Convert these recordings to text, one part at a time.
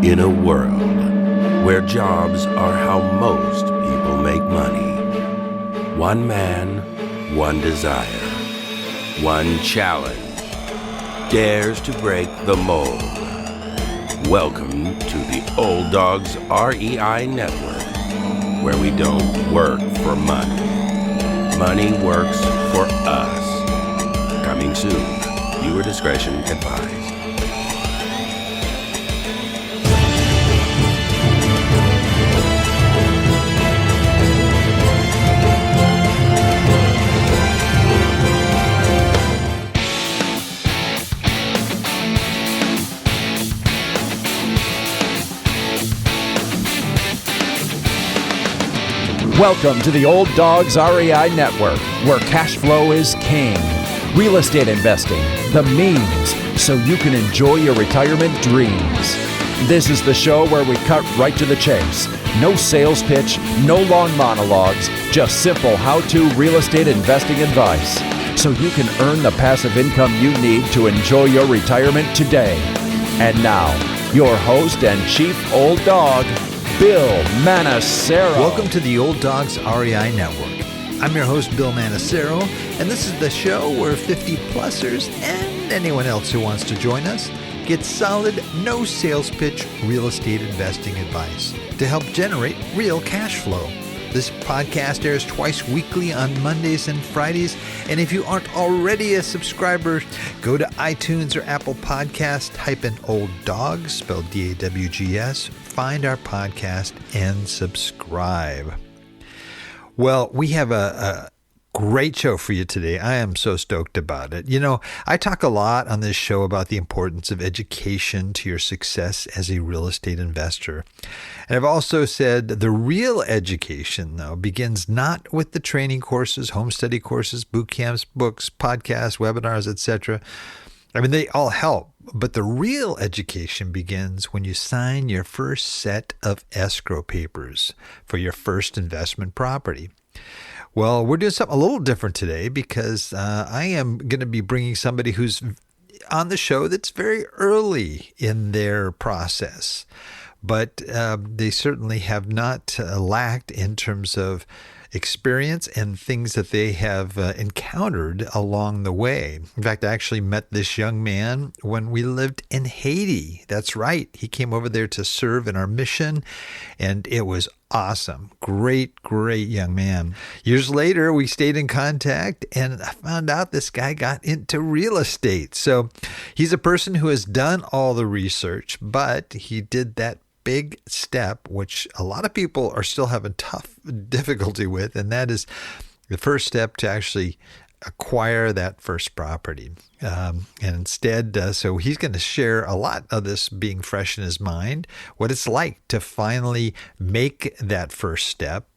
In a world where jobs are how most people make money, one man, one desire, one challenge dares to break the mold. Welcome to the Old Dogs REI Network, where we don't work for money. Money works for us. Coming soon. Viewer discretion advised. Welcome to the Old Dogs REI Network, where cash flow is king. Real estate investing, the means, so you can enjoy your retirement dreams. This is the show where we cut right to the chase. No sales pitch, no long monologues, just simple how-to real estate investing advice, so you can earn the passive income you need to enjoy your retirement today. And now, your host and chief old dog, Bill Manacero. Welcome to the Old Dogs REI Network. I'm your host, Bill Manacero, and this is the show where 50-plussers and anyone else who wants to join us get solid, no sales pitch real estate investing advice to help generate real cash flow. This podcast airs twice weekly on Mondays and Fridays, and if you aren't already a subscriber, go to iTunes or Apple Podcasts, type in Old Dogs, spelled D-A-W-G-S, find our podcast, and subscribe. Well, we have a great show for you today. I am so stoked about it. You know, I talk a lot on this show about the importance of education to your success as a real estate investor. And I've also said the real education, though, begins not with the training courses, home study courses, boot camps, books, podcasts, webinars, etc. I mean, they all help. But the real education begins when you sign your first set of escrow papers for your first investment property. Well, we're doing something a little different today because I am going to be bringing somebody who's on the show that's very early in their process. But they certainly have not lacked in terms of experience and things that they have encountered along the way. In fact, I actually met this young man when we lived in Haiti. That's right. He came over there to serve in our mission, and it was awesome. Great young man. Years later, we stayed in contact, and I found out this guy got into real estate. So he's a person who has done all the research, but he did that big step, which a lot of people are still having tough difficulty with, and that is the first step to actually acquire that first property. And instead, so he's going to share a lot of this being fresh in his mind, what it's like to finally make that first step,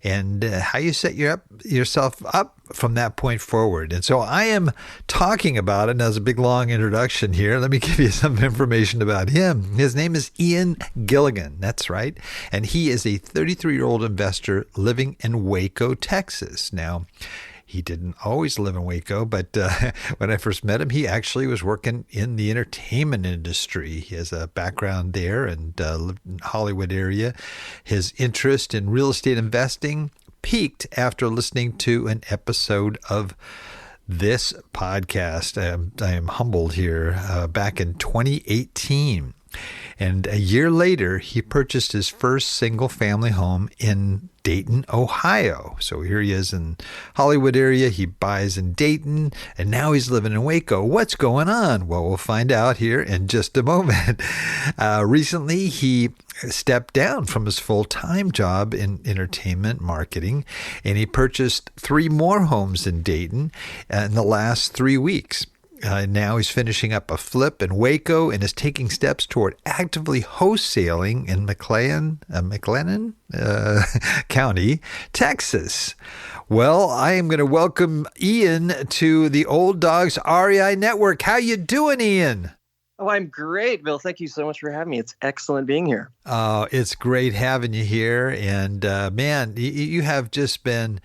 and how you set yourself up from that point forward. And so I am talking about it, and as a big long introduction here, let me give you some information about him. His name is Ian Gilligan. That's right. And he is a 33-year-old investor living in Waco, Texas. Now, he didn't always live in Waco, but when I first met him, he actually was working in the entertainment industry. He has a background there and lived in the Hollywood area. His interest in real estate investing peaked after listening to an episode of this podcast. I am humbled here, back in 2018. And a year later, he purchased his first single-family home in Dayton, Ohio. So here he is in Hollywood area. He buys in Dayton, and now he's living in Waco. What's going on? Well, we'll find out here in just a moment. Recently, he stepped down from his full-time job in entertainment marketing, and he purchased 3 more homes in Dayton in the last 3 weeks. Now he's finishing up a flip in Waco and is taking steps toward actively wholesaling in McLennan County, Texas. Well, I am going to welcome Ian to the Old Dogs REI Network. How you doing, Ian? Oh, I'm great, Bill. Thank you so much for having me. It's excellent being here. It's great having you here. And man, you have just been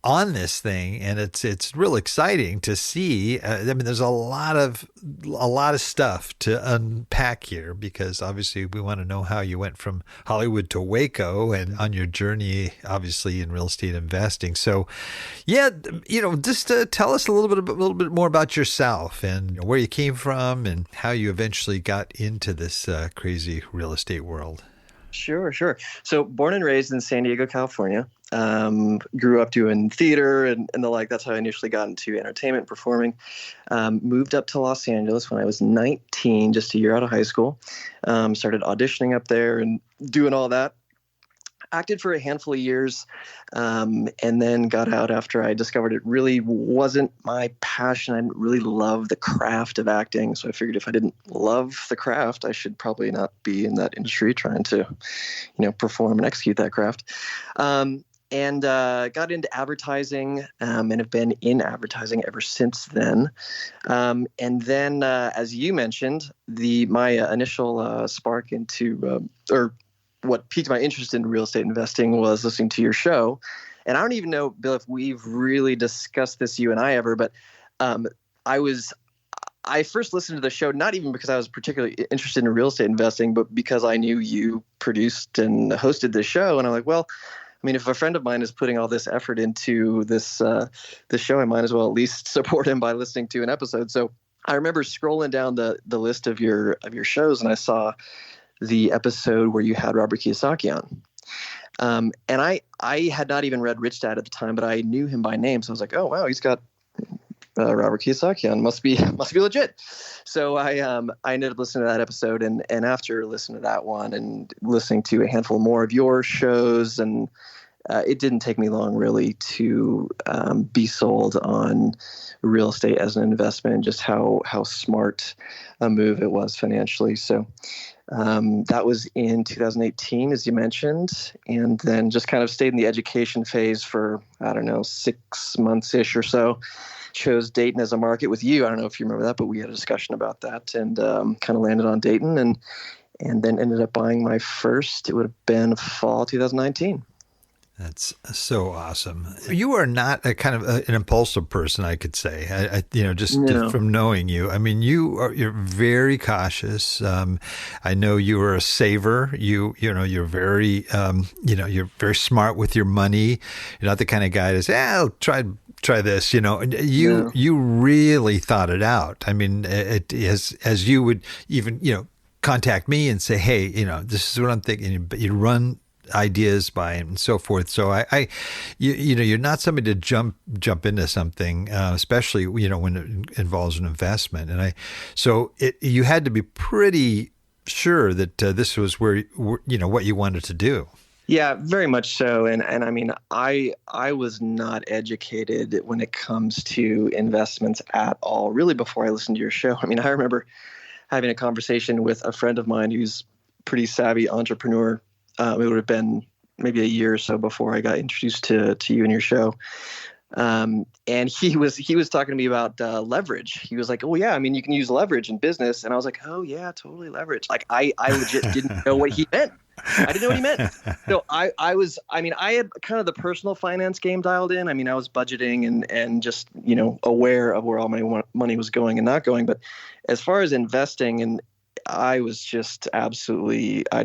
on this thing, and it's real exciting to see. I mean, there's a lot of stuff to unpack here, because obviously we want to know how you went from Hollywood to Waco and on your journey, obviously in real estate investing. So, yeah, just tell us a little bit more about yourself and where you came from and how you eventually got into this crazy real estate world. Sure. So born and raised in San Diego, California. Grew up doing theater and the like. That's how I initially got into entertainment, performing. Moved up to Los Angeles when I was 19, just a year out of high school. Started auditioning up there and doing all that. Acted for a handful of years, and then got out after I discovered it really wasn't my passion. I didn't really love the craft of acting. So I figured if I didn't love the craft, I should probably not be in that industry trying to, perform and execute that craft. And got into advertising, and have been in advertising ever since then. And then, as you mentioned, my initial spark into, or what piqued my interest in real estate investing was listening to your show. And I don't even know, Bill, if we've really discussed this, you and I ever, but I first listened to the show, not even because I was particularly interested in real estate investing, but because I knew you produced and hosted the show. And I'm like, well, I mean, if a friend of mine is putting all this effort into this show, I might as well at least support him by listening to an episode. So I remember scrolling down the list of your shows, and I saw the episode where you had Robert Kiyosaki on. And I had not even read Rich Dad at the time, but I knew him by name. So I was like, oh, wow, he's got Robert Kiyosaki on. Must be legit. So I ended up listening to that episode. And after listening to that one and listening to a handful more of your shows, and it didn't take me long really to be sold on real estate as an investment, and just how smart a move it was financially. So that was in 2018, as you mentioned, and then just kind of stayed in the education phase for, 6 months-ish or so. Chose Dayton as a market with you. I don't know if you remember that, but we had a discussion about that, and kind of landed on Dayton, and then ended up buying my first. It would have been fall 2019. That's so awesome. You are not a kind of an impulsive person, I could say. Just from knowing you. I mean, you're very cautious. I know you are a saver. You're very you're very smart with your money. You're not the kind of guy to say, I'll try this. You really thought it out. I mean, as you would even contact me and say, hey, this is what I'm thinking. But you run ideas by and so forth. So you're not somebody to jump into something, especially when it involves an investment. And you had to be pretty sure that this was where what you wanted to do. Yeah, very much so. And I mean, I was not educated when it comes to investments at all, really, before I listened to your show. I mean, I remember having a conversation with a friend of mine who's a pretty savvy entrepreneur. It would have been maybe a year or so before I got introduced to you and your show. And he was talking to me about leverage. He was like, oh yeah, I mean, you can use leverage in business. And I was like, oh yeah, totally leverage. Like I legit didn't know what he meant. I didn't know what he meant. So I had kind of the personal finance game dialed in. I mean, I was budgeting and just, aware of where all my money was going and not going. But as far as investing, and I was just absolutely, I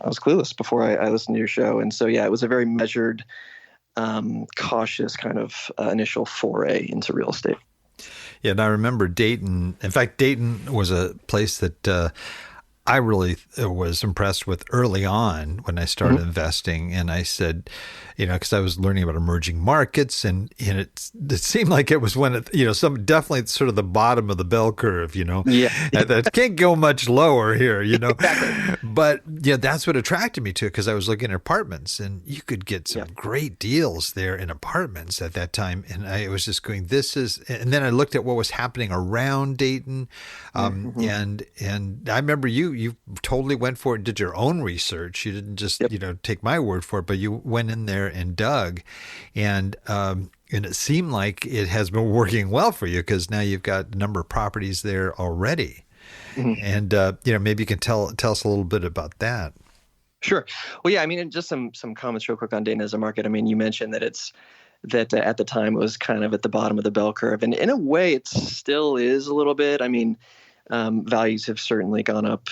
was clueless before I listened to your show. And so, yeah, it was a very measured, cautious kind of initial foray into real estate. Yeah. And I remember Dayton. In fact, Dayton was a place that I really was impressed with early on when I started investing. And I said, because I was learning about emerging markets, and it seemed like it was when definitely sort of the bottom of the bell curve, Yeah. That can't go much lower here, Exactly. But that's what attracted me to it, because I was looking at apartments, and you could get some great deals there in apartments at that time. And I was just going, and then I looked at what was happening around Dayton. And I remember you totally went for it and did your own research. You didn't just, take my word for it, but you went in there and dug, and it seemed like it has been working well for you, because now you've got a number of properties there already. And, maybe you can tell us a little bit about that. Sure. Well, yeah, I mean, just some comments real quick on Dayton as a market. I mean, you mentioned that it's that at the time was kind of at the bottom of the bell curve. And in a way, it still is a little bit. I mean, values have certainly gone up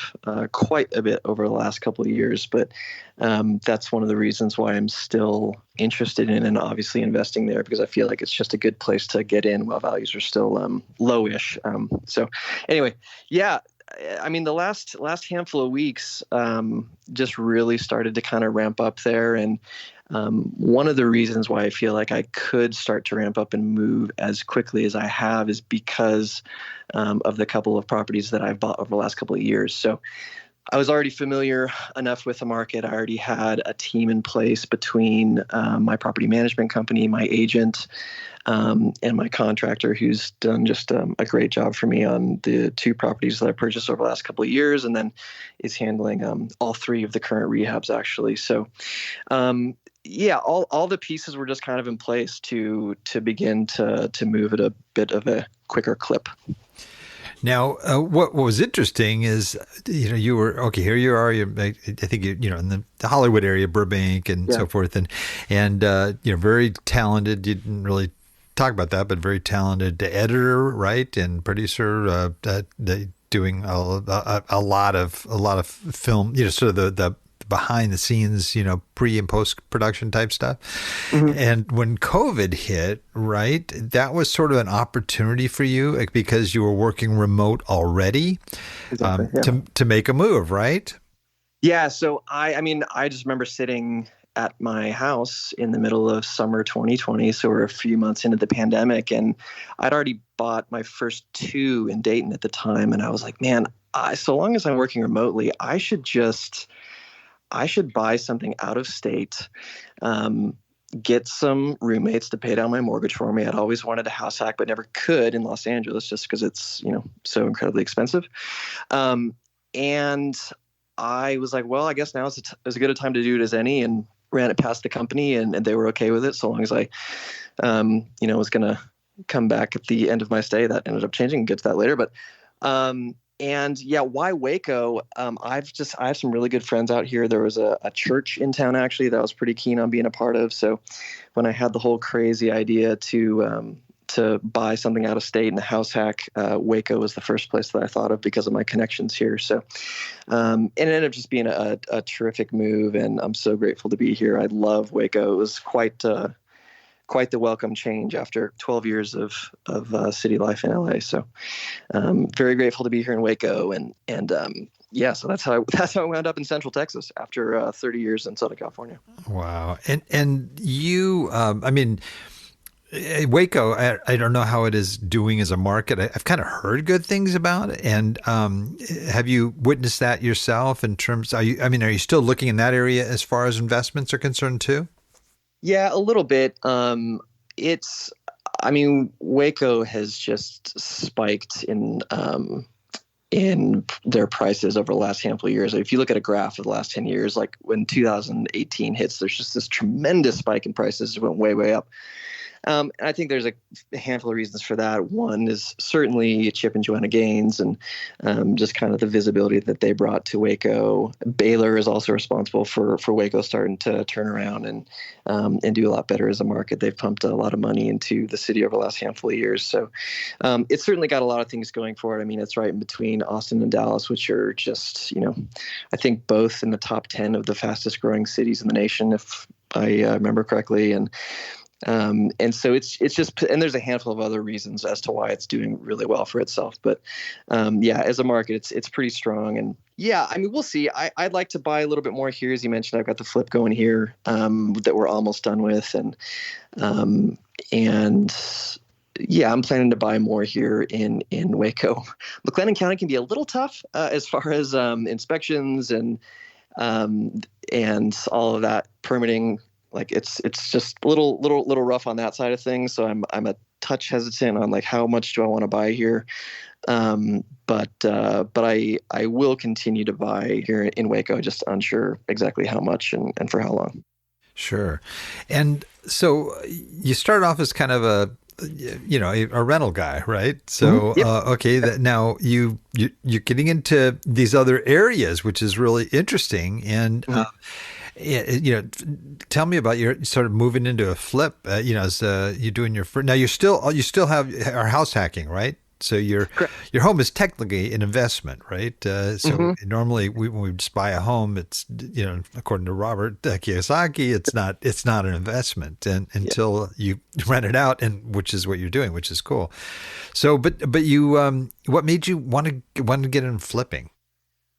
quite a bit over the last couple of years, but that's one of the reasons why I'm still interested in and obviously investing there, because I feel like it's just a good place to get in while values are still lowish. So anyway, yeah. I mean, the last handful of weeks just really started to kind of ramp up there. And one of the reasons why I feel like I could start to ramp up and move as quickly as I have is because of the couple of properties that I've bought over the last couple of years. So I was already familiar enough with the market. I already had a team in place between my property management company, my agent, and my contractor, who's done just a great job for me on the 2 properties that I purchased over the last couple of years, and then is handling all 3 of the current rehabs, actually. So, yeah, all the pieces were just kind of in place to begin to move at a bit of a quicker clip. Now, what was interesting is, you were, okay, here you are, I think, in the Hollywood area, Burbank and so forth. And very talented. You didn't really talk about that, but very talented editor, right? And producer, doing a lot of film, sort of the behind the scenes, pre and post production type stuff. Mm-hmm. And when COVID hit, right, that was sort of an opportunity for you because you were working remote already. Exactly, to make a move, right? Yeah. So I mean, I just remember sitting at my house in the middle of summer 2020. So we're a few months into the pandemic, and I'd already bought my first 2 in Dayton at the time. And I was like, man, so long as I'm working remotely, I should buy something out of state, get some roommates to pay down my mortgage for me. I'd always wanted a house hack, but never could in Los Angeles just because it's, so incredibly expensive. And I was like, well, I guess now is as good a time to do it as any, and ran it past the company, and they were okay with it so long as I, was going to come back at the end of my stay. That ended up changing. Get to that later. But and yeah, why Waco? I have some really good friends out here. There was a church in town actually that I was pretty keen on being a part of. So when I had the whole crazy idea to buy something out of state and a house hack, Waco was the first place that I thought of because of my connections here. So and it ended up just being a terrific move, and I'm so grateful to be here. I love Waco. It was quite the welcome change after 12 years of city life in LA. So very grateful to be here in Waco, and yeah, so that's how I wound up in Central Texas after 30 years in Southern California. Wow. And you, Waco, I don't know how it is doing as a market. I've kind of heard good things about it. And have you witnessed that yourself in terms, are you still looking in that area as far as investments are concerned too? Yeah, a little bit. Waco has just spiked in their prices over the last handful of years. If you look at a graph of the last 10 years, like when 2018 hits, there's just this tremendous spike in prices. It went way, way up. And I think there's a handful of reasons for that. One is certainly Chip and Joanna Gaines and just kind of the visibility that they brought to Waco. Baylor is also responsible for Waco starting to turn around and do a lot better as a market. They've pumped a lot of money into the city over the last handful of years. So it's certainly got a lot of things going for it. I mean, it's right in between Austin and Dallas, which are just, I think both in the top 10 of the fastest growing cities in the nation, if I remember correctly. And so it's just, and there's a handful of other reasons as to why it's doing really well for itself. But yeah, as a market, it's pretty strong. And yeah, I mean, we'll see. I'd like to buy a little bit more here. As you mentioned, I've got the flip going here that we're almost done with. And yeah, I'm planning to buy more here in Waco. McLennan County can be a little tough as far as inspections and all of that permitting. Like it's just a little rough on that side of things. So I'm a touch hesitant on like how much do I want to buy here. But I will continue to buy here in Waco, just unsure exactly how much and for how long. Sure. And so you started off as kind of a rental guy, right? So, yep. Okay, now you're getting into these other areas, which is really interesting. And, Tell me about your sort of moving into a flip. As you're doing your now, you still are house hacking, right? So your home is technically an investment, right? Normally when we just buy a home, it's according to Robert Kiyosaki, it's not an investment until you rent it out, and which is what you're doing, which is cool. So, but you, what made you want to get into flipping?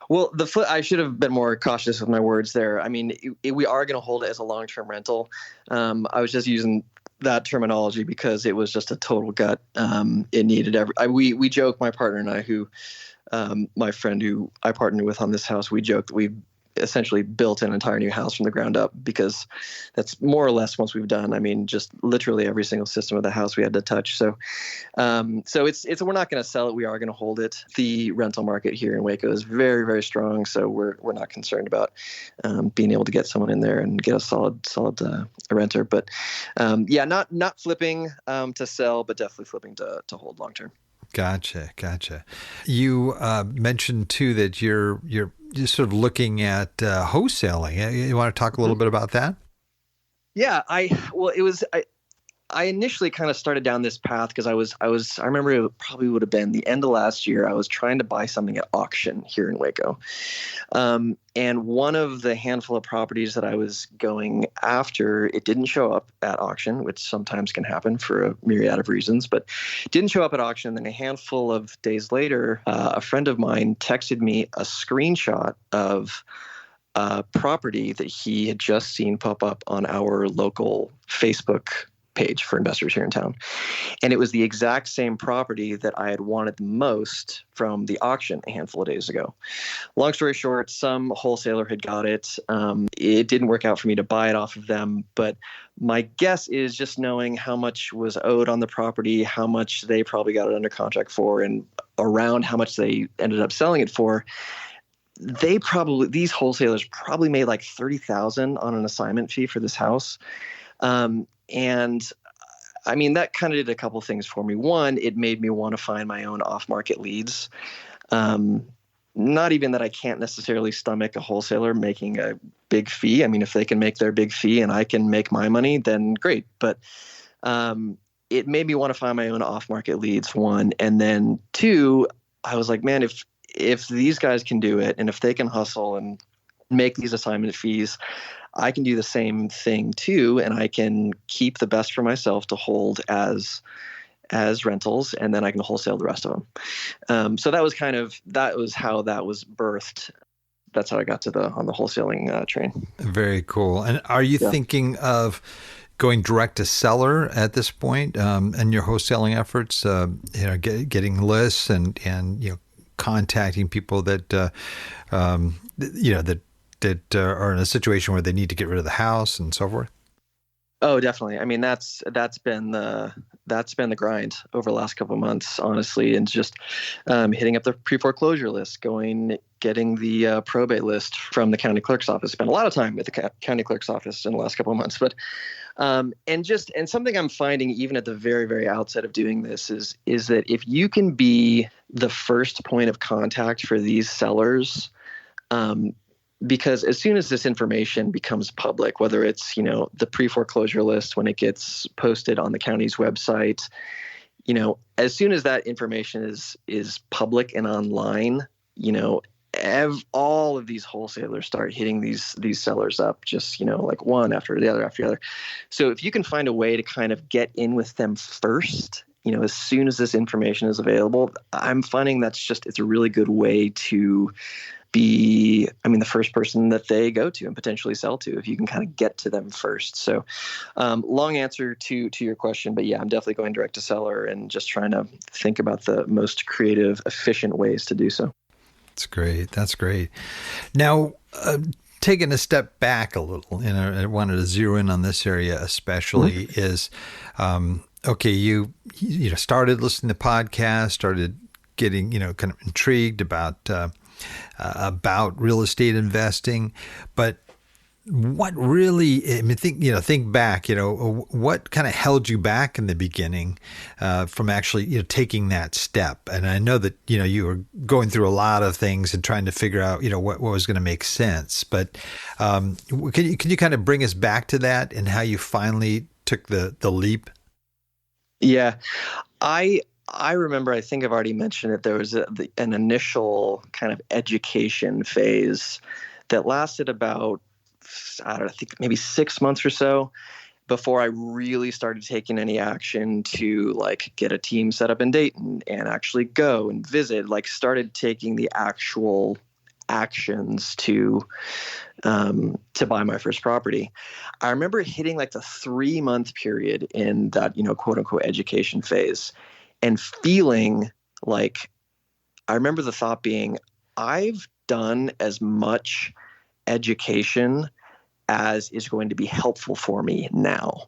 Well, I should have been more cautious with my words there. I mean, we are going to hold it as a long-term rental. I was just using that terminology because it was just a total gut. It needed we joke, my partner and I, my friend who I partnered with on this house, we joked we essentially built an entire new house from the ground up, because that's more or less what we've done. I mean, just literally every single system of the house we had to touch. So it's we're not going to sell it. We are going to hold it. The rental market here in Waco is very, very strong. So we're not concerned about being able to get someone in there and get a solid renter. But not flipping to sell, but definitely flipping to hold long term. Gotcha. You mentioned too that you're sort of looking at wholesaling. You want to talk a little bit about that? Yeah, I initially kind of started down this path because I remember it probably would have been the end of last year. I was trying to buy something at auction here in Waco. And one of the handful of properties that I was going after, it didn't show up at auction, which sometimes can happen for a myriad of reasons, but it didn't show up at auction. Then a handful of days later, a friend of mine texted me a screenshot of a property that he had just seen pop up on our local Facebook page for investors here in town. And it was the exact same property that I had wanted the most from the auction a handful of days ago. Long story short, some wholesaler had got it. It didn't work out for me to buy it off of them, but my guess is, just knowing how much was owed on the property, how much they probably got it under contract for, and around how much they ended up selling it for, these wholesalers probably made like $30,000 on an assignment fee for this house. And I mean, that kind of did a couple things for me. One, it made me want to find my own off-market leads. Not even that I can't necessarily stomach a wholesaler making a big fee. I mean, if they can make their big fee and I can make my money, then great. But it made me want to find my own off-market leads, one. And then two, I was like, man, if these guys can do it, and if they can hustle and make these assignment fees, I can do the same thing too, and I can keep the best for myself to hold as rentals, and then I can wholesale the rest of them. So that was how that was birthed. That's how I got on the wholesaling train. Very cool. And are you thinking of going direct to seller at this point in your wholesaling efforts? Getting lists and contacting people that that are in a situation where they need to get rid of the house and so forth? Oh, definitely. I mean, that's been the grind over the last couple of months, honestly, and just hitting up the pre-foreclosure list, getting the probate list from the county clerk's office. Spent a lot of time at the county clerk's office in the last couple of months, but and something I'm finding even at the very, very outset of doing this is that if you can be the first point of contact for these sellers, because as soon as this information becomes public, whether it's, the pre-foreclosure list, when it gets posted on the county's website, as soon as that information is public and online, all of these wholesalers start hitting these sellers up, just, like one after the other. So if you can find a way to kind of get in with them first, as soon as this information is available, I'm finding it's a really good way to be, the first person that they go to and potentially sell to, if you can kind of get to them first. So long answer to your question, but yeah, I'm definitely going direct to seller and just trying to think about the most creative, efficient ways to do so. That's great. Now, taking a step back a little, and I wanted to zero in on this area especially, is, okay, you started listening to podcasts, started getting, kind of intrigued about real estate investing, but what really, I mean, think back, what kind of held you back in the beginning from actually, taking that step? And I know that, you were going through a lot of things and trying to figure out, what was going to make sense. But can you kind of bring us back to that and how you finally took the leap? Yeah. I remember, I think I've already mentioned it, there was an initial kind of education phase that lasted about, I don't know, I think maybe 6 months or so before I really started taking any action to like get a team set up in Dayton and actually go and visit, like started taking the actual actions to buy my first property. I remember hitting like the 3-month period in that, quote unquote education phase and feeling like, I remember the thought being, I've done as much education as is going to be helpful for me now.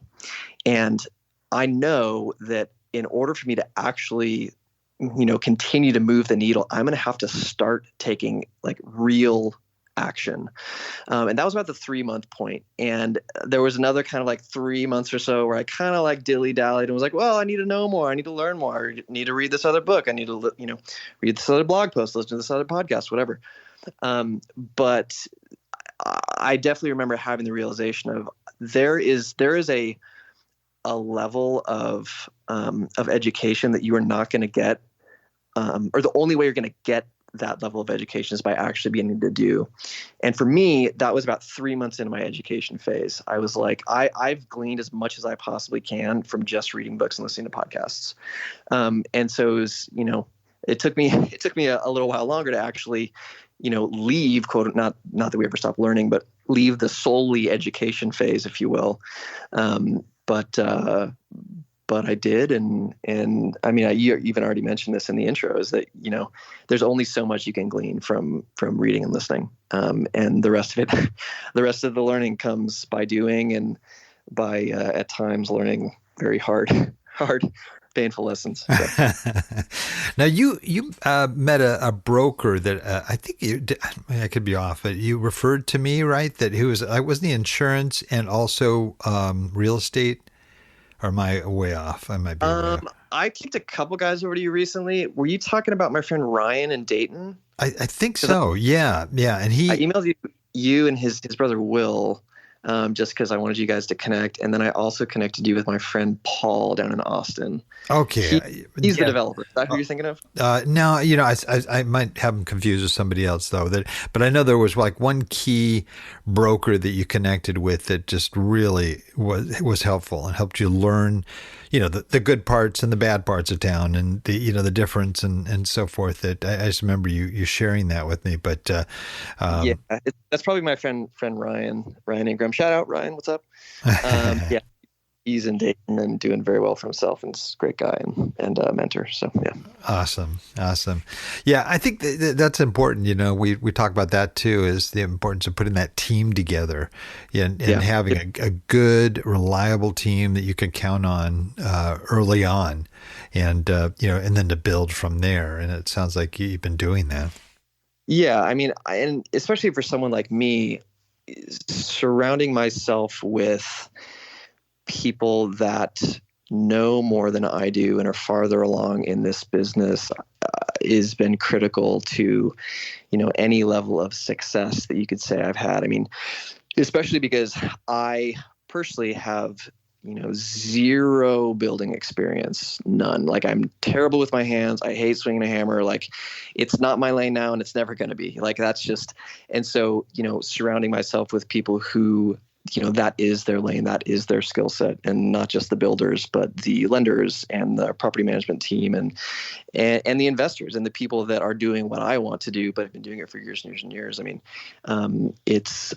And I know that in order for me to actually, continue to move the needle, I'm going to have to start taking like real action. And that was about the 3-month point. And there was another kind of like 3 months or so where I kind of like dilly-dallied and was like, well, I need to know more. I need to learn more. I need to read this other book. I need to, read this other blog post, listen to this other podcast, whatever. But I definitely remember having the realization of there is a level of education that you are not going to get, or the only way you're going to get that level of education is by actually beginning to do. And for me, that was about 3 months into my education phase. I was like, I've gleaned as much as I possibly can from just reading books and listening to podcasts. And so it was, it took me a little while longer to actually, leave, quote, not that we ever stopped learning, but leave the solely education phase, if you will. But I did, and I mean, you even already mentioned this in the intro, is that there's only so much you can glean from reading and listening, and the rest of the learning comes by doing and by at times learning very hard, painful lessons. So. Now you met a broker that I think I could be off, but you referred to me, right? That he wasn't he insurance and also real estate. Or am I way off? I might be way off. I kicked a couple guys over to you recently. Were you talking about my friend Ryan in Dayton? I think so. Yeah. And I emailed you and his brother Will, just because I wanted you guys to connect. And then I also connected you with my friend Paul down in Austin. Okay. He's the developer. Is that who you're thinking of? No, I might have him confused with somebody else though. But I know there was like one key broker that you connected with that just really was helpful and helped you learn, the good parts and the bad parts of town and the difference and so forth. That I just remember you sharing that with me. But yeah, that's probably my friend Ryan Ingram. Shout out Ryan, what's up? Yeah. He's in Dayton and doing very well for himself, and he's a great guy and a mentor. So yeah. Awesome. Yeah, I think that's important. We talk about that too, is the importance of putting that team together and having a good, reliable team that you can count on early on, and and then to build from there. And it sounds like you've been doing that. Yeah, I mean, and especially for someone like me, surrounding myself with people that know more than I do and are farther along in this business has been critical to, any level of success that you could say I've had. I mean, especially because I personally have, zero building experience, none. Like, I'm terrible with my hands. I hate swinging a hammer. Like, it's not my lane now, and it's never going to be. Like, that's just, and so, surrounding myself with people who, that is their lane, that is their skill set, and not just the builders, but the lenders and the property management team and the investors and the people that are doing what I want to do, but have been doing it for years and years and years. I mean, it's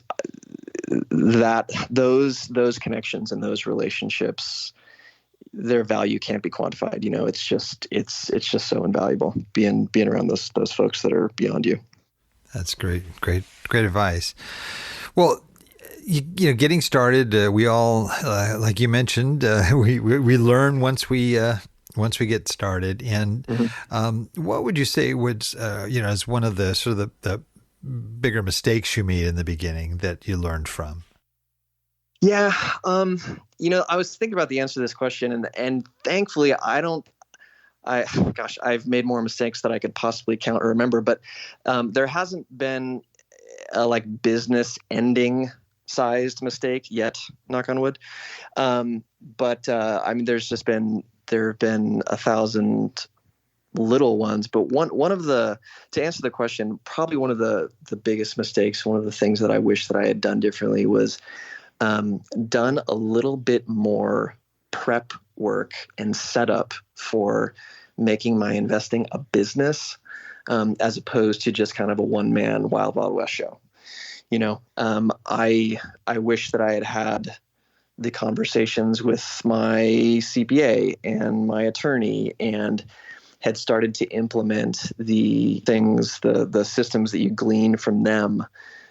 that those connections and those relationships, their value can't be quantified. It's just so invaluable being around those folks that are beyond you. That's great advice. Well, getting started, we all, like you mentioned, we learn once we get started. And what would you say was, is one of the sort of the bigger mistakes you made in the beginning that you learned from? Yeah. I was thinking about the answer to this question, and thankfully I've made more mistakes than I could possibly count or remember, but there hasn't been a business ending sized mistake yet, knock on wood. But there have been 1,000 little ones, but to answer the question, probably one of the biggest mistakes, one of the things that I wish that I had done differently was done a little bit more prep work and setup for making my investing a business, as opposed to just kind of a one-man Wild Wild West show. I wish that I had the conversations with my CPA and my attorney and had started to implement the things, the systems that you glean from them,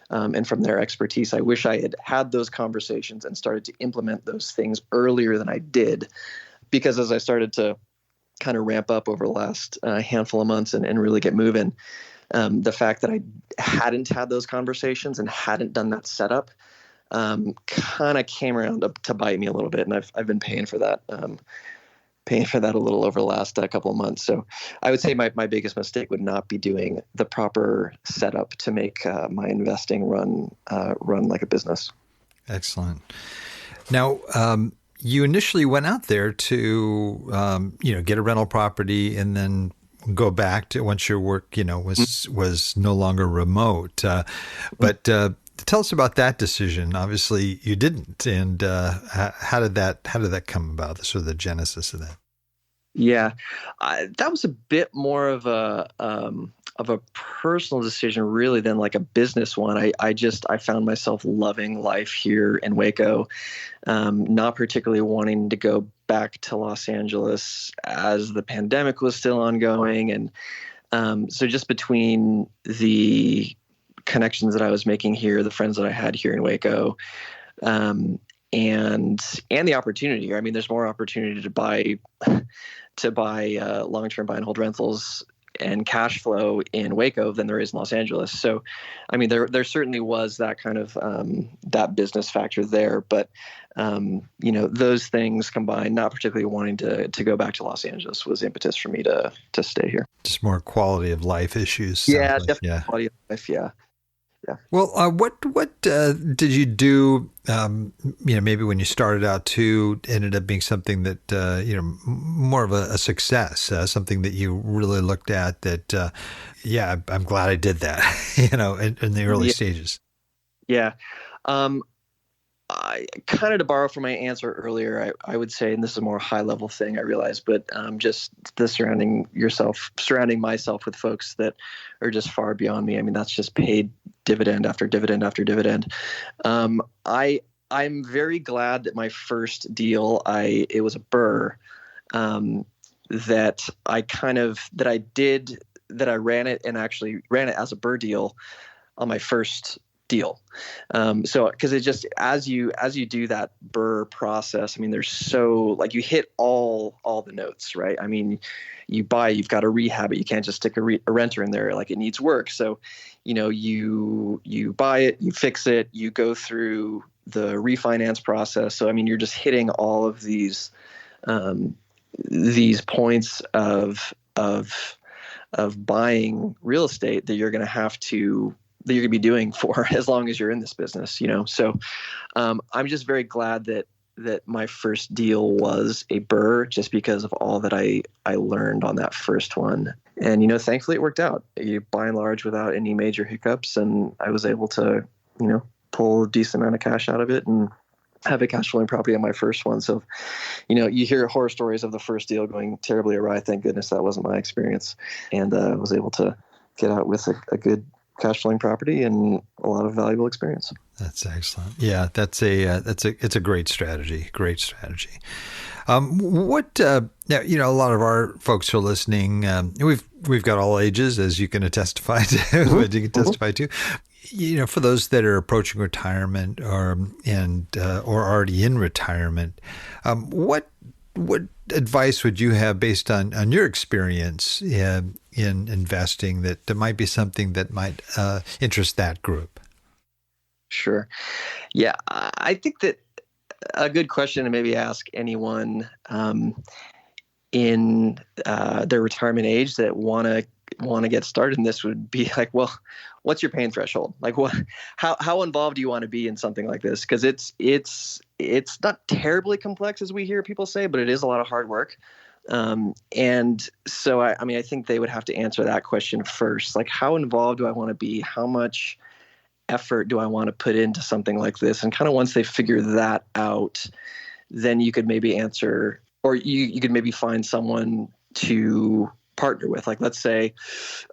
and from their expertise. I wish I had those conversations and started to implement those things earlier than I did, because as I started to kind of ramp up over the last handful of months and really get moving, the fact that I hadn't had those conversations and hadn't done that setup kind of came around to bite me a little bit, and I've been paying for that. A little over the last couple of months. So I would say my biggest mistake would not be doing the proper setup to make my investing run like a business. Excellent. Now, you initially went out there to, get a rental property and then go back to once your work, was no longer remote. But tell us about that decision. Obviously, you didn't, and how did that come about? The sort of the genesis of that. Yeah, that was a bit more of a personal decision, really, than like a business one. I found myself loving life here in Waco, not particularly wanting to go back to Los Angeles as the pandemic was still ongoing, and so just between the connections that I was making here, the friends that I had here in Waco, and the opportunity here. I mean, there's more opportunity to buy long-term buy and hold rentals and cash flow in Waco than there is in Los Angeles. So, I mean, there certainly was that kind of that business factor there, but those things combined, not particularly wanting to go back to Los Angeles, was impetus for me to stay here. Just more quality of life issues. Yeah, definitely quality of life. Yeah. Yeah. Well, what did you do? Maybe when you started out too, ended up being something that more of a success, something that you really looked at. That, I'm glad I did that. In the early stages. Yeah. I kind of, to borrow from my answer earlier, I would say, and this is a more high level thing, I realize, but just the surrounding myself with folks that are just far beyond me. I mean, that's just paid dividend after dividend after dividend. I'm very glad that my first deal, it was a BRRRR, that I ran it and actually ran it as a BRRRR deal on my first deal. So, because it just, as you do that BRRRR process, I mean, there's you hit all the notes, right? I mean, you've got to rehab it. You can't just stick a renter in there. It needs work. So, you buy it, you fix it, you go through the refinance process. So, I mean, you're just hitting all of these points of buying real estate that you're going to be doing for as long as you're in this business, So I'm just very glad that my first deal was a BRRRR, just because of all that I learned on that first one. And, thankfully it worked out, by and large, without any major hiccups. And I was able to, pull a decent amount of cash out of it and have a cash flowing property on my first one. So, you hear horror stories of the first deal going terribly awry. Thank goodness that wasn't my experience. And I was able to get out with a good cash flowing property and a lot of valuable experience. That's excellent. Yeah, it's a great strategy. Great strategy. A lot of our folks who are listening, we've got all ages, as you can testify to. For those that are approaching retirement or already in retirement, what advice would you have based on your experience in investing that might be something that might interest that group? Sure. Yeah, I think that a good question to maybe ask anyone in their retirement age that want to get started in this would be like, well, what's your pain threshold? Like, how involved do you want to be in something like this? Because it's not terribly complex as we hear people say, but it is a lot of hard work. And so I think they would have to answer that question first. Like, how involved do I want to be? How much effort do I want to put into something like this? And kind of once they figure that out, then you could maybe answer, or you could maybe find someone to partner with. Like, let's say,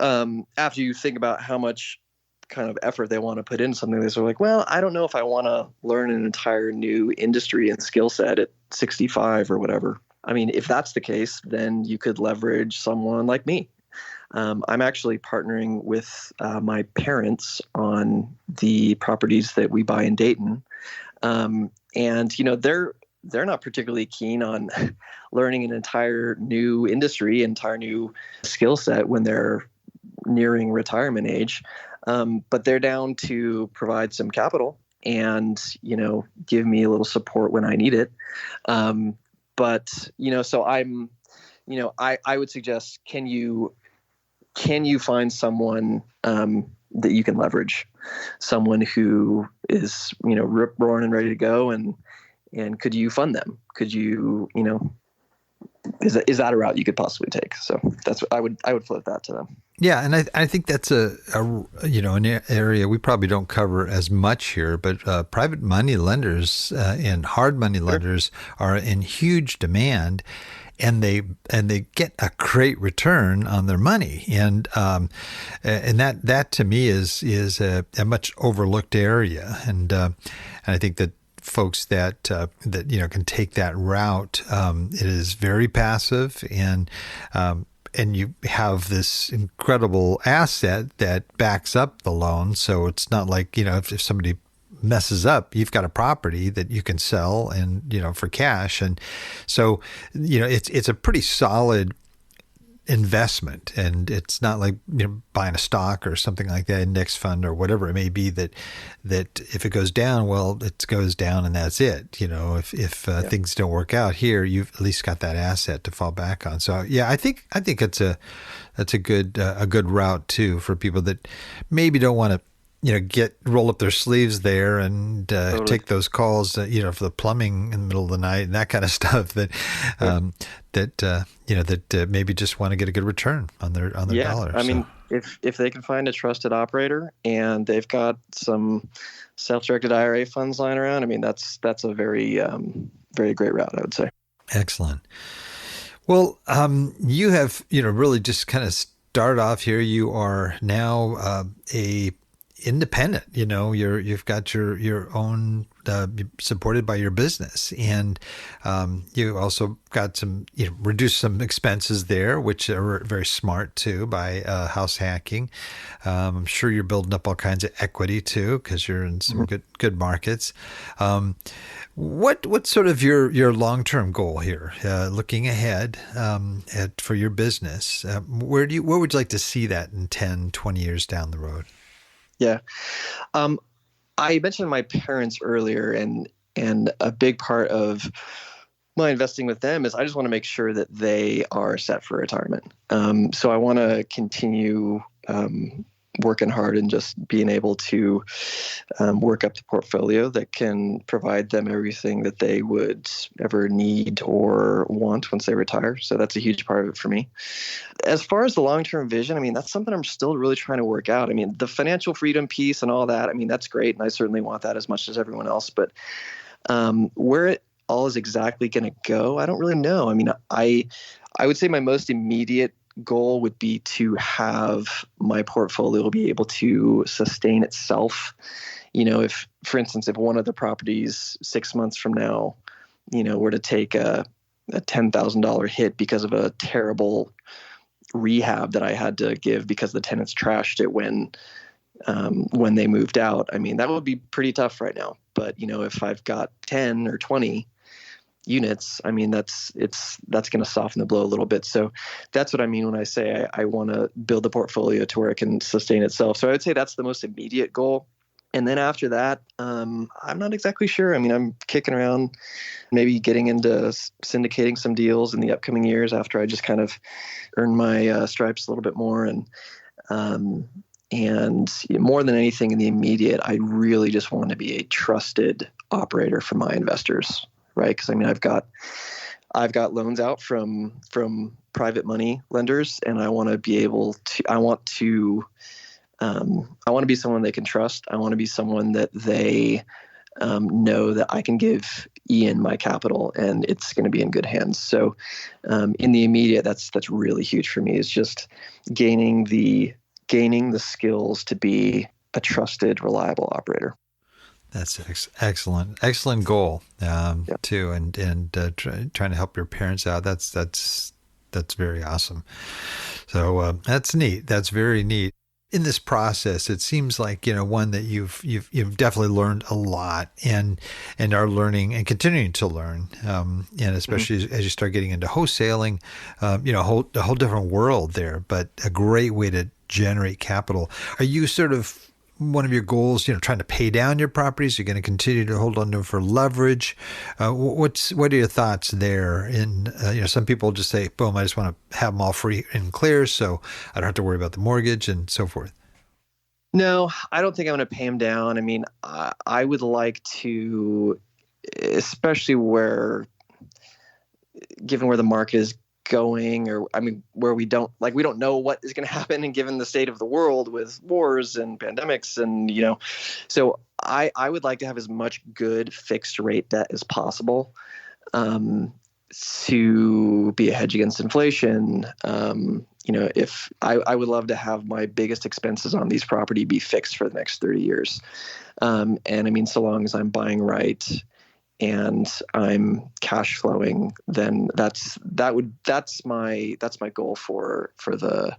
after you think about how much kind of effort they want to put into something, they're like, well, I don't know if I want to learn an entire new industry and skill set at 65 or whatever. I mean, if that's the case, then you could leverage someone like me. I'm actually partnering with my parents on the properties that we buy in Dayton. And, they're not particularly keen on learning an entire new industry, entire new skill set when they're nearing retirement age. But they're down to provide some capital and, give me a little support when I need it. But, so I'm, I would suggest, can you find someone that you can leverage, someone who is, rip roaring and ready to go, and could you fund them? Could you, is that a route you could possibly take? So that's what I would float that to them. Yeah, and I think that's an area we probably don't cover as much here, but private money lenders and hard money lenders are in huge demand, and they get a great return on their money, and that to me is a much overlooked area, and I think that folks that can take that route, it is very passive, and you have this incredible asset that backs up the loan. So it's not like, if somebody messes up, you've got a property that you can sell and, for cash. And so, it's a pretty solid investment, and it's not like buying a stock or something like that, index fund or whatever it may be, that if it goes down, well, it goes down and that's it. If things don't work out here, you've at least got that asset to fall back on. So yeah, I think that's a good route too for people that maybe don't want to roll up their sleeves there and totally take those calls, for the plumbing in the middle of the night and that kind of stuff. That maybe just want to get a good return on their dollars. I mean, if they can find a trusted operator and they've got some self-directed IRA funds lying around, I mean, that's a very very great route, I would say. Excellent. Well, you have really just kind of started off here. You are now a independent, you've got your own, supported by your business, and you also got some, reduce some expenses there, which are very smart too by house hacking. I'm sure you're building up all kinds of equity too, because you're in some good markets. What's sort of your long-term goal here, looking ahead for your business? Where would you like to see that in 10, 20 years down the road? Yeah. I mentioned my parents earlier, and a big part of my investing with them is I just want to make sure that they are set for retirement. So I want to continue working hard and just being able to work up the portfolio that can provide them everything that they would ever need or want once they retire. So that's a huge part of it for me. As far as the long-term vision, I mean, that's something I'm still really trying to work out. I mean, the financial freedom piece and all that, I mean, that's great. And I certainly want that as much as everyone else. But where it all is exactly going to go, I don't really know. I mean, I would say my most immediate goal would be to have my portfolio be able to sustain itself. If, for instance, if one of the properties 6 months from now, were to take a $10,000 hit because of a terrible rehab that I had to give because the tenants trashed it when they moved out. I mean, that would be pretty tough right now. But, if I've got 10 or 20 units, I mean, that's going to soften the blow a little bit. So that's what I mean when I say I want to build the portfolio to where it can sustain itself. So I would say that's the most immediate goal. And then after that, I'm not exactly sure. I mean, I'm kicking around, maybe getting into syndicating some deals in the upcoming years after I just kind of earn my stripes a little bit more. And more than anything in the immediate, I really just want to be a trusted operator for my investors, right? Because I mean, I've got loans out from private money lenders, and I want to be able to. I want to be someone they can trust. I want to be someone that they know that I can give Ian my capital and it's going to be in good hands. So in the immediate, that's really huge for me, is just gaining the skills to be a trusted, reliable operator. That's excellent goal too, and trying to help your parents out. That's very awesome. So that's neat. That's very neat. In this process, it seems like, one that you've definitely learned a lot and are learning and continuing to learn. And especially as you start getting into wholesaling, a whole different world there, but a great way to generate capital. Are you sort of, one of your goals, trying to pay down your properties? You're going to continue to hold on to them for leverage. What are your thoughts there? In some people just say, boom, I just want to have them all free and clear, so I don't have to worry about the mortgage and so forth. No, I don't think I'm going to pay them down. I mean, I would like to, especially given where the market is going, or I mean, where we don't know what is going to happen, and given the state of the world with wars and pandemics, and so I would like to have as much good fixed rate debt as possible to be a hedge against inflation. If I would love to have my biggest expenses on these property be fixed for the next 30 years, and I mean, so long as I'm buying right and I'm cash flowing, then that's my goal for the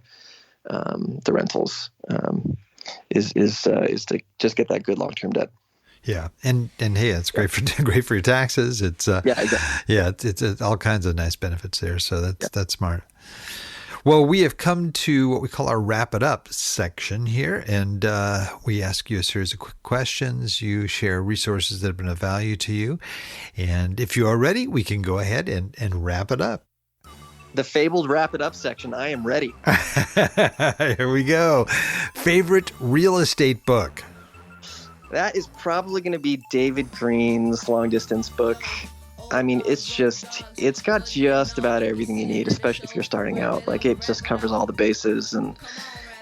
rentals, is to just get that good long-term debt. Yeah, and hey, it's great for your taxes. It's exactly. It's all kinds of nice benefits there. So that's smart. Well, we have come to what we call our wrap it up section here, and we ask you a series of quick questions. You share resources that have been of value to you, and if you are ready, we can go ahead and wrap it up. The fabled wrap it up section. I am ready. Here we go. Favorite real estate book? That is probably going to be David Green's long distance book. I mean, it's got just about everything you need, especially if you're starting out. Like, it just covers all the bases. And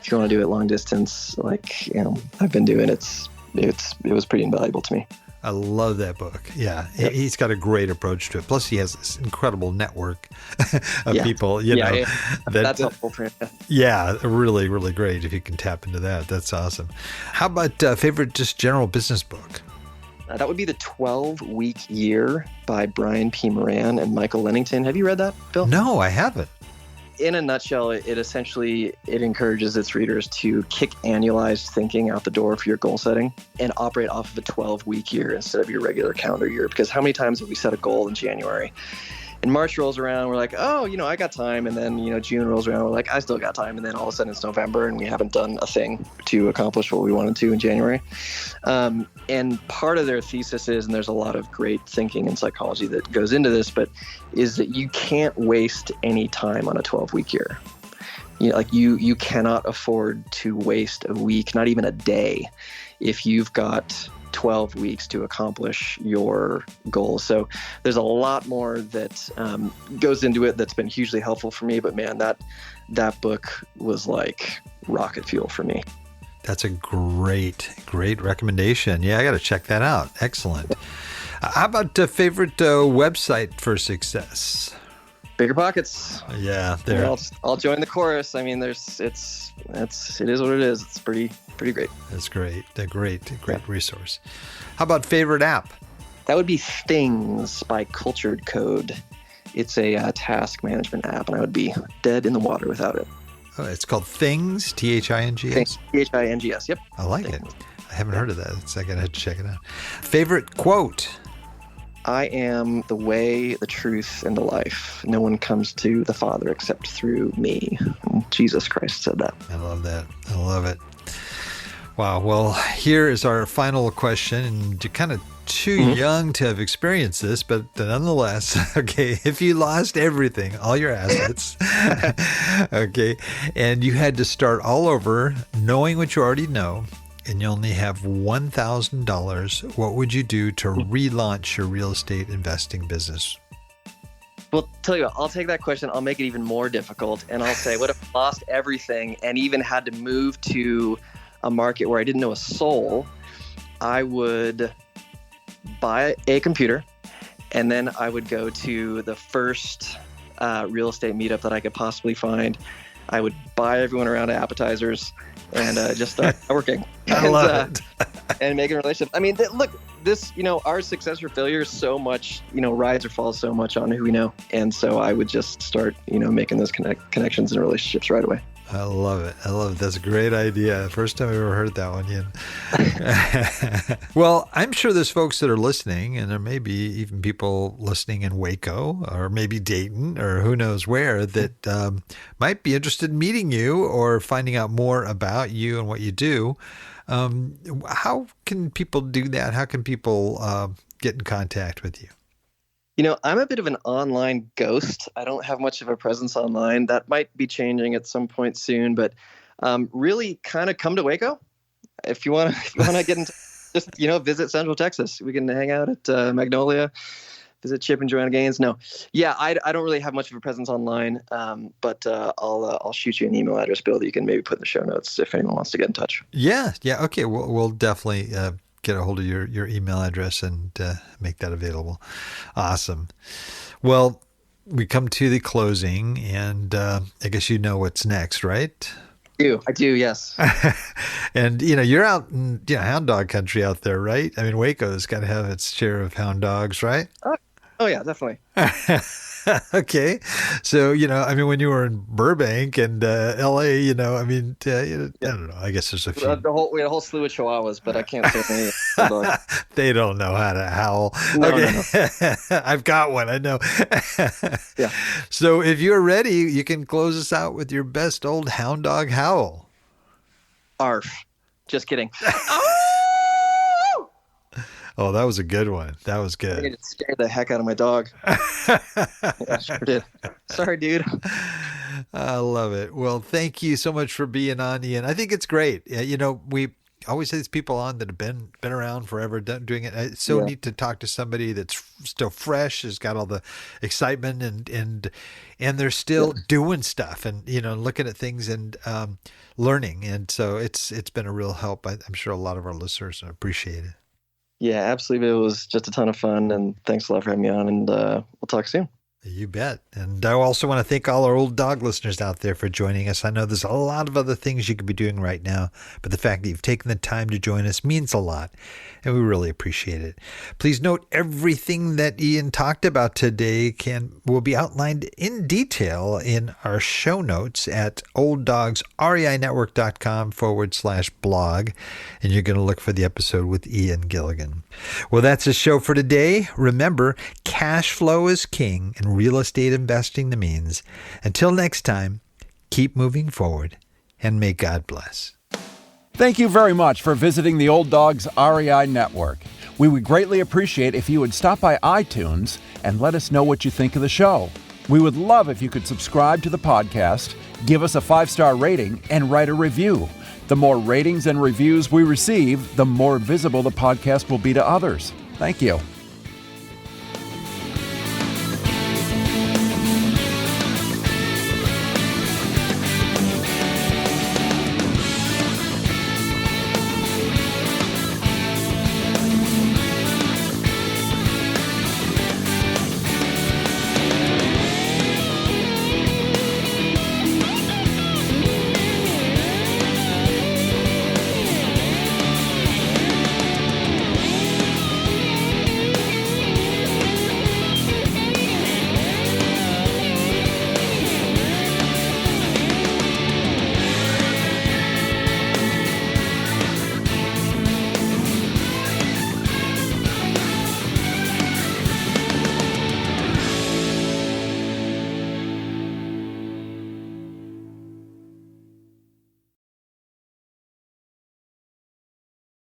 if you want to do it long distance, I've been doing it. It was pretty invaluable to me. I love that book. Yeah. Yep. He's got a great approach to it. Plus, he has this incredible network of people, that's helpful for him. Yeah, really, really great if you can tap into that. That's awesome. How about favorite just general business book? That would be The 12-Week Year by Brian P. Moran and Michael Lennington. Have you read that, Bill? No, I haven't. In a nutshell, it essentially encourages its readers to kick annualized thinking out the door for your goal setting and operate off of a 12-week year instead of your regular calendar year. Because how many times have we set a goal in January and March rolls around, we're like, oh, I got time. And then, June rolls around, we're like, I still got time. And then all of a sudden it's November and we haven't done a thing to accomplish what we wanted to in January. And part of their thesis is, and there's a lot of great thinking and psychology that goes into this, but is that you can't waste any time on a 12-week year. You cannot afford to waste a week, not even a day, if you've got 12 weeks to accomplish your goals. So there's a lot more that goes into it that's been hugely helpful for me. But man, that book was like rocket fuel for me. That's a great recommendation. Yeah, I got to check that out. Excellent. How about favorite website for success? Bigger Pockets. Yeah, there. I'll join the chorus. I mean, it is what it is. It's pretty great. That's great. A great resource. How about favorite app? That would be Things by Cultured Code. It's a task management app, and I would be dead in the water without it. Oh, it's called Things, Things, Things, yep. I like it. I haven't heard of that. So I got to check it out. Favorite quote? I am the way, the truth, and the life. No one comes to the Father except through me. And Jesus Christ said that. I love that. I love it. Wow. Well, here is our final question, and you're kind of too young to have experienced this, but nonetheless, okay, if you lost everything, all your assets, okay, and you had to start all over, knowing what you already know, and you only have $1,000, what would you do to relaunch your real estate investing business? Well, tell you what, I'll take that question. I'll make it even more difficult. And I'll say, what if I lost everything and even had to move to a market where I didn't know a soul? I would buy a computer, and then I would go to the first real estate meetup that I could possibly find. I would buy everyone around appetizers and just start working. I love it. And making relationships. I mean, look, this, our success or failure is so much, rise or falls so much on who we know. And so I would just start, making those connections and relationships right away. I love it. That's a great idea. First time I've ever heard that one, Ian. Well, I'm sure there's folks that are listening, and there may be even people listening in Waco or maybe Dayton or who knows where that might be interested in meeting you or finding out more about you and what you do. How can people do that? How can people get in contact with you? I'm a bit of an online ghost. I don't have much of a presence online. That might be changing at some point soon, but really kind of come to Waco. If you want to get into, just, visit Central Texas. We can hang out at Magnolia, visit Chip and Joanna Gaines. No. Yeah, I don't really have much of a presence online, but I'll shoot you an email address, Bill, that you can maybe put in the show notes if anyone wants to get in touch. Yeah. Okay. We'll definitely get a hold of your email address and make that available. Awesome. Well, we come to the closing, and I guess you know what's next, right? I do, yes. And, you're out in hound dog country out there, right? I mean, Waco's got to have its share of hound dogs, right? Oh yeah, definitely. Okay. So, when you were in Burbank and LA, I don't know. I guess there's a few. We had a whole slew of Chihuahuas, but I can't say any. They don't know how to howl. No, okay. No. I've got one. I know. Yeah. So if you're ready, you can close us out with your best old hound dog howl. Arf. Just kidding. Oh, that was a good one. That was good. I just scared the heck out of my dog. Yeah, sure did. Sorry, dude. I love it. Well, thank you so much for being on, Ian. I think it's great. We always have these people on that have been around forever doing it. It's so neat to talk to somebody that's still fresh, has got all the excitement and they're still doing stuff and, looking at things and learning. And so it's been a real help. I'm sure a lot of our listeners appreciate it. Yeah, absolutely. It was just a ton of fun, and thanks a lot for having me on, and we'll talk soon. You bet. And I also want to thank all our old dog listeners out there for joining us. I know there's a lot of other things you could be doing right now, but the fact that you've taken the time to join us means a lot, and we really appreciate it. Please note everything that Ian talked about today will be outlined in detail in our show notes at olddogsreinetwork.com/blog, and you're going to look for the episode with Ian Gilligan. Well, that's the show for today. Remember, cash flow is king and real estate investing the means. Until next time, keep moving forward, and may God bless. Thank you very much for visiting the Old Dogs REI Network. We would greatly appreciate if you would stop by iTunes and let us know what you think of the show. We would love if you could subscribe to the podcast, give us a 5-star rating, and write a review. The more ratings and reviews we receive, the more visible the podcast will be to others. Thank you.